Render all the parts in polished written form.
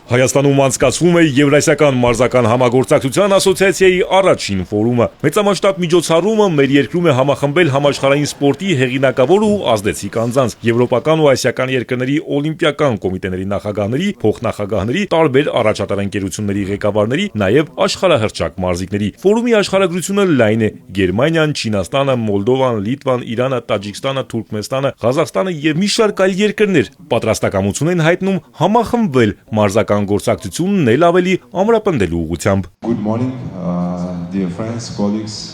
Հայաստանում անցկացվում է Եվրասիական մարզական համագործակցության ասոցիացիայի առաջին ֆորումը։ Մեծամասշտաբ միջոցառումը մեր երկրում է համախմբել համաշխարհային սպորտի հեղինակավոր ու ազդեցիկ անձանց, եվրոպական ու ասիական երկրների օլիմպիական կոմիտեների նախագահների, փոխնախագահների, տարբեր առաջատար ընկերությունների ղեկավարների, նաև աշխարհահռչակ մարզիկների։ Ֆորումի աշխարհագրությունը լայն է. Գերմանիան, Չինաստանը, Մոլդովան, Լիտվան, Իրանը, Տաջիկստանը, Թուրքմենստանը, Ղազախստանը եւ մի շարք այլ երկրներ պատրաստակամություն են հայտնում համախմբվել մարզական գործակցությունն էլ ավելի ամրապնդելու ուղղությամբ։ Good morning, dear friends, colleagues.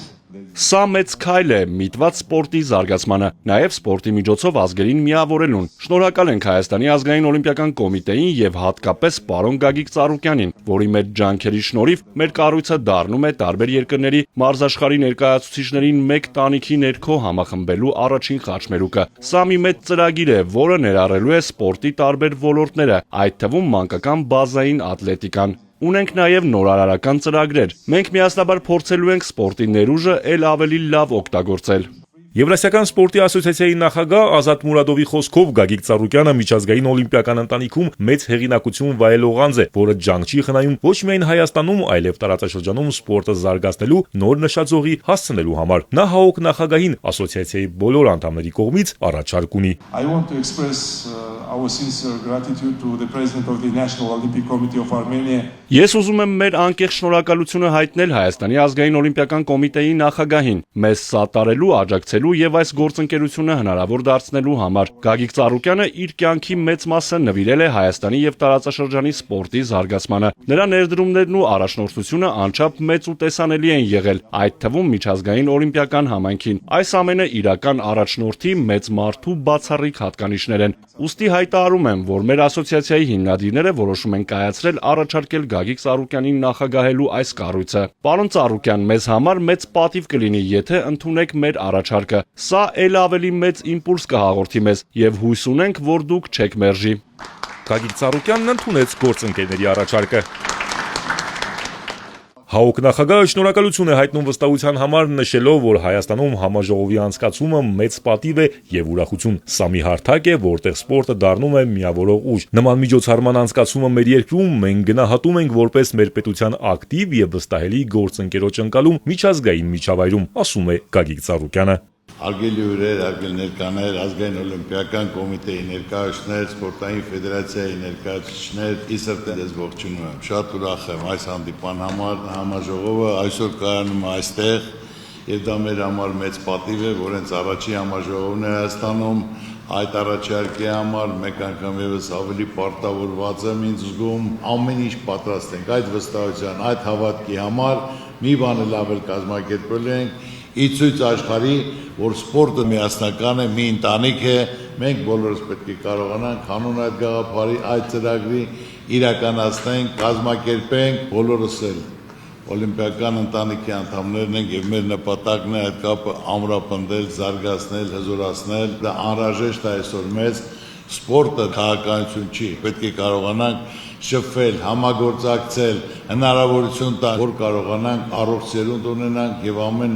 Սա մեծ քայլ է միտված սպորտի զարգացմանը, նաև սպորտի միջոցով ազգերին միավորելուն։ Շնորհակալ ենք Հայաստանի ազգային օլիմպիական կոմիտեին եւ հատկապես պարոն Գագիկ Ծառուկյանին, որի մեծ ջանքերի շնորհիվ մեր կառույցը դառնում է տարբեր երկրների մարզաշխարհի ներկայացուցիչներին մեկ տանիքի ներքո համախմբելու առաջին խաչմերուկը։ Սա մի մեծ ծրագիր է, որը ներառելու է սպորտի տարբեր ոլորտները, այդ թվում մանկական բազային ատլետիկան։ Ունենք նաև նորարարական ծրագրեր։ Մենք միասնաբար փորձելու ենք սպորտի ներուժը ել ավելի լավ օգտագործել։ Եվրասիական սպորտի ասոցիացիայի նախագահ Ազատ Մուրադովի խոսքով Գագիկ Ծառուկյանը միջազգային օլիմպիական ընտանիքում մեծ հեղինակություն վայելող անձ է, որը ջանք չի խնայում ոչ միայն Հայաստանում, այլև տարածաշրջանում սպորտը զարգացնելու, նոր նշաձողի հասցնելու համար։ Նա ՀԱՕԿ նախագահին ասոցիացիայի բոլոր անդամների կողմից առաջարկ ունի։ I want to express our sincere gratitude to the President of the National Olympic Committee of Armenia. Ես ուզում եմ մեր անկեղծ շնորհակալությունը հայտնել Հայաստանի ազգային օլիմպիական կոմիտեի նախագահին, մեզ սատարելու, աջակցելու եւ այս գործընկերությունը հնարավոր դարձնելու համար։ Գագիկ Ծառուկյանը իր կյանքի մեծ մասը նվիրել է Հայաստանի եւ տարածաշրջանի սպորտի զարգացմանը։ Նրա ներդրումներն ու առաջնորդությունը անչափ մեծ ու տեսանելի են եղել, այդ թվում միջազգային օլիմպիական համայնքին։ Այս ամենը իրական առաջնորդի մեծ մարդու բացառիկ հատկանիշներ են։ Ուստի հայտարարում եմ, որ մեր ասոցիացիայի հիմնադիրները որոշում են կայացրել առաջարկել Գագիկ Ծառուկյանին նախագահելու այս կառույցը։ Պարոն Ծառուկյան, մեզ համար մեծ պատիվ կլինի, եթե ընդունեք մեր առաջարկը։ Սա ել ավելի մեծ իմպուլս կհաղորդի մեզ եւ հույս ունենք, որ դուք չեք մերժի։ Գագիկ Ծառուկյանն ընդունեց գործընկերների առաջարկը։ ՀԱՕԿ նախագահը շնորհակալություն է հայտնում վստահության համար, նշելով, որ Հայաստանում համաժողովի անցկացումը մեծ պատիվ է եւ ուրախություն։ Սա մի հարթակ է, որտեղ սպորտը դառնում է միավորող ուժ։ Նման միջոցառման անցկացումը մեր երկրում մենք գնահատում ենք որպես մեր պետության ակտիվ եւ վստահելի գործընկերոջ ընկալում միջազգային միջավայրում, ասում է Գագիկ Ծառուկյանը։ Արգելի ուրեր, արգելի ներկաներ, ազգային օլիմպիական կոմիտեի ներկայացուցիչներ, սպորտային ֆեդերացիայի ներկայացուցիչներ, իսրտեն ես ողջունում եմ։ Շատ ուրախ եմ այս հանդիպման համար, համաժողովը այսօր կայանում է այստեղ, եւ դա մեր համար մեծ պատիվ է, որ հենց առաջի համաժողովն է Հայաստանում, այդ առաջարկի համար մեկ անգամ եւս ավելի պարտավորված եմ ինձ զգում, ամեն ինչ պատրաստ ենք այդ վստահության, այդ հավատքի համար, մի բանը լավ էլ կազմակերպել ենք։ Իցույց աշխարհի, որ սպորտը միասնական է, մի ընտանիք է, մենք բոլորս պետք է կարողանանք հանուն այդ գաղափարի, այդ ծրագրի իրականացնենք, կազմակերպենք, բոլորս էլ օլիմպիական ընտանիքի անդամներն ենք եւ մեր նպատակն է այդ կապը ամրապնդել, զարգացնել, հզորացնել։ Դա անհրաժեշտ է այսօր մեզ սպորտը քաղաքականություն չի, պետք է կարողանանք շփվել, համագործակցել, հնարավորություն տալ, որ կարողանանք առողջ սերունդ ունենանք եւ ամեն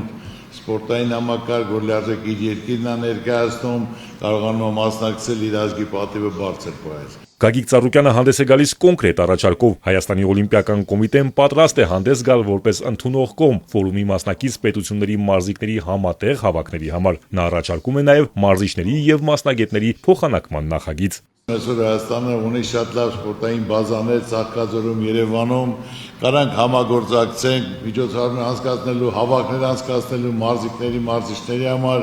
սպորտային համակարգ, որ լիարժեք իր երկիրն է ներկայացնում, կարողանում է մասնակցել իր ազգի պատիվը բարձր պահել։ Գագիկ Ծառուկյանը հանդես է գալիս կոնկրետ առաջարկով։ Հայաստանի օլիմպիական կոմիտեն պատրաստ է հանդես գալ որպես ընդունող կողմ ֆորումի մասնակից պետությունների մարզիկների համատեղ հավաքների համար։ Նա առաջարկում է նաև մարզիչների եւ մասնագետների փոխանակման նախագիծ։ Այսօր Հայաստանը ունի շատ լավ սպորտային բազաներ Ծաղկաձորում, Երևանում, կարանք համագործակցենք միջոցառումներ անցկացնելու, հավաքներ անցկացնելու մարզիկների, մարզիչների համար,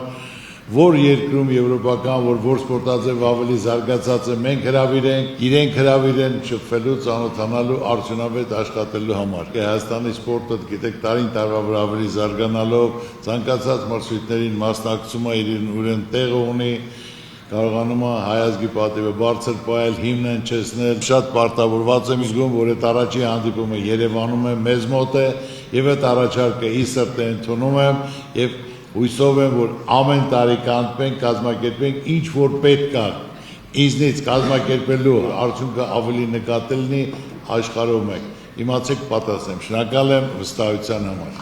որ երկրում եվրոպական, որ սպորտաձև ավելի զարգացած է, մենք հրավիրենք, իրենք հրավիրեն շփվելու, ծանոթանալու, արդյունավետ աշխատելու համար։ Հայաստանի սպորտը, գիտեք, տարին տարվա վրա ավելի զարգանալով, ցանկացած մարզույթներին մասնակցումը իրեն տեղը ունի, կարողանում է հայ ազգի պատիվը բարձր պահել, հիմնեն չեսնել։ Շատ պարտավորված եմ զգում, որ այդ առաջի հանդիպումը Երևանում է, մեզ մոտ է եւ այդ առաջարկը իսրտե ընդունում եմ եւ հույսով եմ, որ ամեն տարի կանտենք, կազմակերպենք ինչ որ պետք է ինձնից կազմակերպելու արդյունքը ավելի նկատելնի աշխարհում եք։ Իմացեք, պատասխան եմ, շնորհակալ եմ վստահության համար։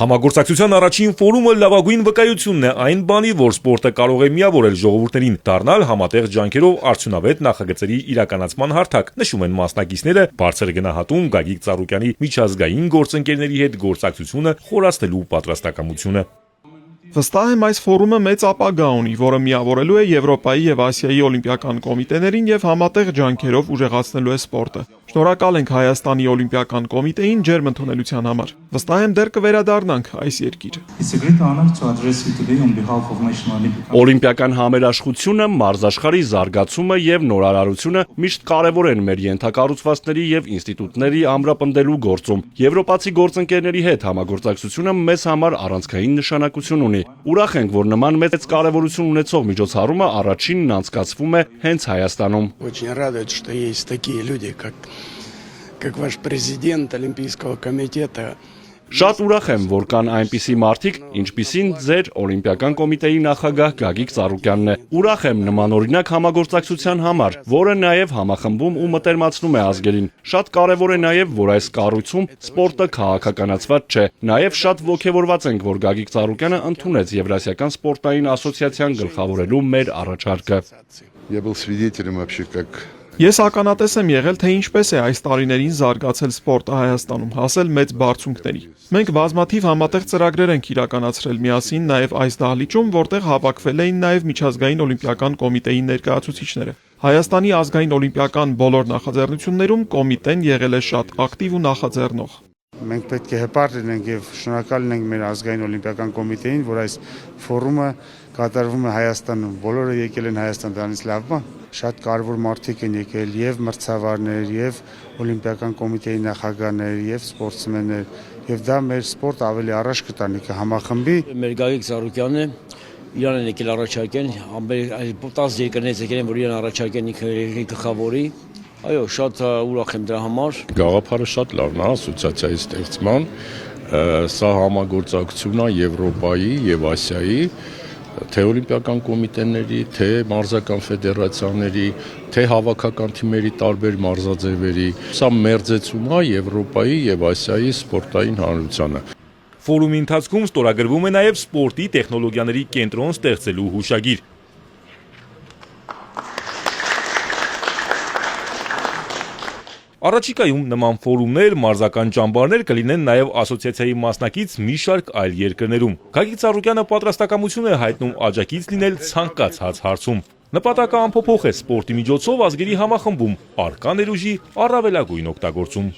Համագործակցության առաջին ֆորումը լավագույն վկայությունն է այն բանի, որ սպորտը կարող է միավորել ժողովուրդներին, դառնալ համատեղ ջանքերով արդյունավետ նախագծերի իրականացման հարթակ, նշում են մասնակիցները, բարձր գնահատում Գագիկ Ծառուկյանի միջազգային գործընկերների հետ գործակցությունը խորացնելու պատրաստակամությունը։ Վստահ եմ այս ֆորումը մեծ ապագա ունի, որը միավորելու է Եվրոպայի եւ Ասիայի օլիմպիական կոմիտեներին եւ համատեղ ջանքերով ուժեղացնելու է սպորտը։ Շնորհակալ ենք Հայաստանի օլիմպիական կոմիտեին ջերմ ընդունելության համար։ Վստահ եմ դեռ կվերադառնանք այս երկիր։ Օլիմպիական համերաշխությունը, մարզաշխարհի զարգացումը եւ նորարարությունը միշտ կարեւոր են մեր ենթակառուցվածքների եւ ինստիտուտների ամրապնդելու գործում։ Եվրոպացի գործընկերների հետ համագործակցությունը մեզ համար առանցքային նշանակություն ունի։ Ուրախ ենք, որ նման մեծ կարևորություն ունեցող միջոցառումը առաջինն անցկացվում է հենց Հայաստանում։ Очень радует, что есть такие люди, как ваш президент Олимпийского комитета. Շատ ուրախ եմ, որ կան այնպիսի մարդիկ, ինչպիսին ձեր օլիմպիական կոմիտեի նախագահ Գագիկ Ծառուկյանն է։ Ուրախ եմ նմանօրինակ համագործակցության համար, որը նաև համախմբում ու մտերմացնում է ազգերին։ Շատ կարևոր է նաև, որ այս կառույցում սպորտը քաղաքականացված չէ։ Նաև շատ ողջավորված ենք, որ Գագիկ Ծառուկյանը ընդունեց Եվրասիական սպորտային ասոցիացիան գլխավորելու մեր առաջարկը։ Я был свидетелем вообще, как Ես ականատես եմ եղել, թե ինչպես է այս տարիներին զարգացել սպորտը Հայաստանում, հասել մեծ բարձունքների։ Մենք բազմաթիվ համատեղ ծրագրեր ենք իրականացրել միասին նաև այս դահլիճում, որտեղ հավաքվել էին նաև միջազգային օլիմպիական կոմիտեի ներկայացուցիչները։ Հայաստանի ազգային օլիմպիական բոլոր նախաձեռնություններում կոմիտեն եղել է շատ ակտիվ ու նախաձեռնող։ Մենք պետք է հպարտ լինենք եւ շնորհակալ ենք մեր ազգային օլիմպիական կոմիտեին, որ այս ֆորումը կատարվում է Հայաստանում։ Բոլորը եկել են Հայաստան, դրանից լավ բան։ Շատ կարևոր մարդիկ են եկել եւ մրցավարներ, եւ օլիմպիական կոմիտեի նախագահներ, եւ սպորտսմեններ, եւ դա մեր սպորտը ավելի առաջ կտանի, կհամախմբի։ Մեր Գագիկ Ծառուկյանն է, իրան են եկել առաջարկեն, 10 երկրներից եկել են, որ իրան առաջարկեն ինքը գլխավորի։ Այո, շատ ուրախ եմ դրա համար։ Գաղափարը շատ լավն է ասոցիացիայի ստեղծման, սա համագործակցություն է Եվրոպայի եւ Ասիայի, թե օլիմպիական կոմիտեների, թե մարզական ֆեդերացիաների, թե հավաքական թիմերի տարբեր մարզաձևերի, սա մերձեցում է Եվրոպայի եւ Ասիայի սպորտային հանրությանը։ Ֆորումի ընթացքում ստորագրվում է նաև սպորտի տեխնոլոգիաների կենտրոն ստեղծելու հուշագիր։ Առաջիկայում նման ֆորումներ, մարզական ճամբարներ կլինեն նաև ասոցիացիայի մասնակից մի շարք այլ երկրներում։ Գագիկ Ծառուկյանը պատրաստակամություն է հայտնում աջակից լինել ցանկացած հարցում։ Նպատակը անփոփոխ է սպորտի միջոցով ազգերի համախմբում, առկա ներուժի առավելագույն օգտագործում։